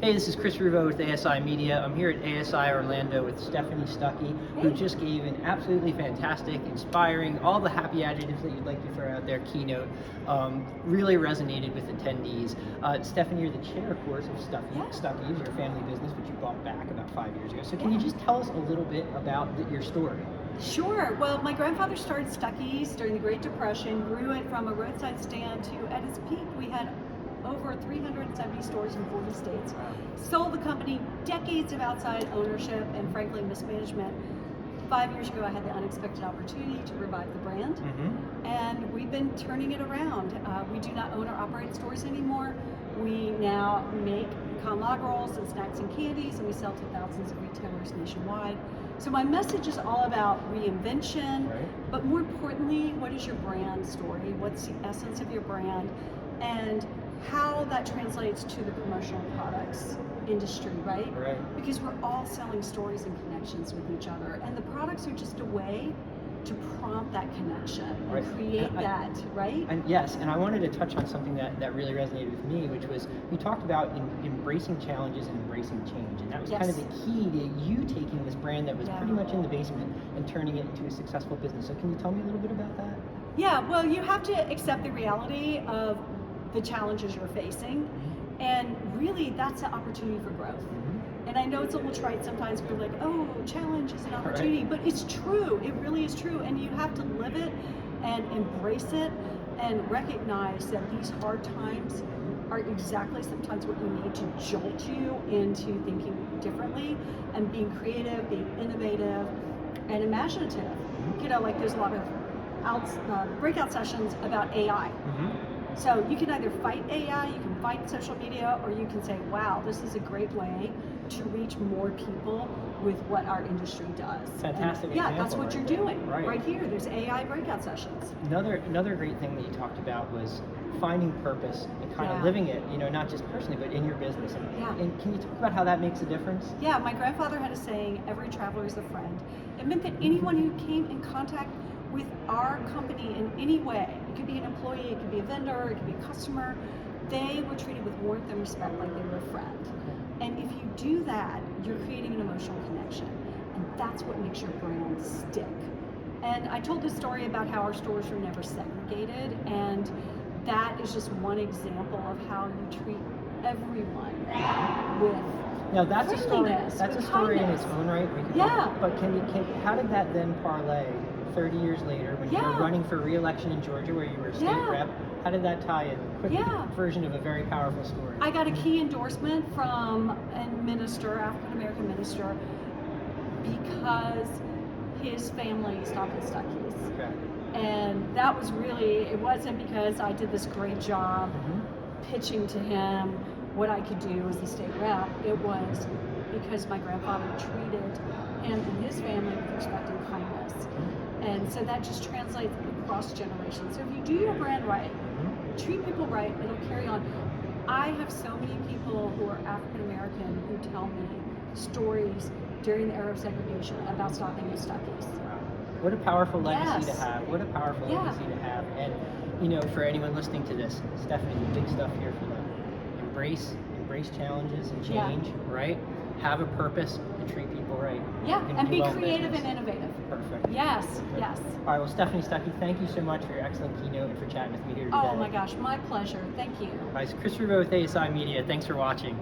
Hey, this is Chris Ruvo with ASI Media. I'm here at ASI Orlando with Stephanie Stuckey, who just gave an absolutely fantastic, inspiring, all the happy adjectives that you'd like to throw out there, keynote. Really resonated with attendees. Stephanie, you're the chair, of course, of Stuckeys, your family business, which you bought back about 5 years ago. So can you just tell us a little bit about your story? Sure. Well, my grandfather started Stuckeys during the Great Depression, grew it from a roadside stand to, at its peak, we had over 370 stores in 40 states. Sold the company, decades of outside ownership and frankly mismanagement. 5 years ago, I had the unexpected opportunity to revive the brand, and we've been turning it around. We do not own or operate stores anymore. We now make con rolls and snacks and candies, and we sell to thousands of retailers nationwide. So my message is all about reinvention, but more importantly, what is your brand story? What's the essence of your brand? And how that translates to the promotional products industry, right? Because we're all selling stories and connections with each other, and the products are just a way to prompt that connection and create that, right? And yes, and I wanted to touch on something that really resonated with me, which was you talked about embracing challenges and embracing change, and that was kind of the key to you taking this brand that was pretty much in the basement and turning it into a successful business. So can you tell me a little bit about that? Yeah, well, you have to accept the reality of the challenges you're facing, and really that's an opportunity for growth. And I know it's a little trite sometimes, we're like, oh, challenge is an opportunity, but it's true, it really is true, and you have to live it and embrace it and recognize that these hard times are exactly sometimes what you need to jolt you into thinking differently and being creative, being innovative, and imaginative. You know, like there's a lot of breakout sessions about AI. So you can either fight AI, you can fight social media, or you can say, wow, this is a great way to reach more people with what our industry does. Fantastic example. Yeah, that's what you're doing right here. There's AI breakout sessions. Another great thing that you talked about was finding purpose and kind of living it, you know, not just personally, but in your business. And can you talk about how that makes a difference? Yeah, my grandfather had a saying, every traveler is a friend. It meant that anyone who came in contact with our company in any way, it could be an employee, it could be a vendor, it could be a customer, they were treated with warmth and respect like they were a friend. And if you do that, you're creating an emotional connection, and that's what makes your brand stick. And I told this story about how our stores were never segregated, and that is just one example of how you treat everyone with now that's a story. That's a story in its own right. But how did that then parlay 30 years later when you were running for re-election in Georgia, where you were a state rep? How did that tie in? Quick version of a very powerful story. I got a key endorsement from a minister, African-American minister, because his family stopped at Stuckeys. And that was really, it wasn't because I did this great job pitching to him what I could do as a state rep. It was because my grandfather treated him and his family with respect and kindness. And so that just translates across generations. So if you do your brand right, treat people right, it'll carry on. I have so many people who are African American who tell me stories during the era of segregation about stopping at Stuckeys. What a powerful legacy to have. What a powerful legacy to have. And you know, for anyone listening to this, Stephanie, big stuff here for them. Embrace challenges and change, right? Have a purpose and treat people right. And be creative and innovative. Perfect. Yes. All right, well, Stephanie Stuckey, thank you so much for your excellent keynote and for chatting with me here today. Oh my gosh, my pleasure. Thank you. All right, it's Chris Ruvo with ASI Media. Thanks for watching.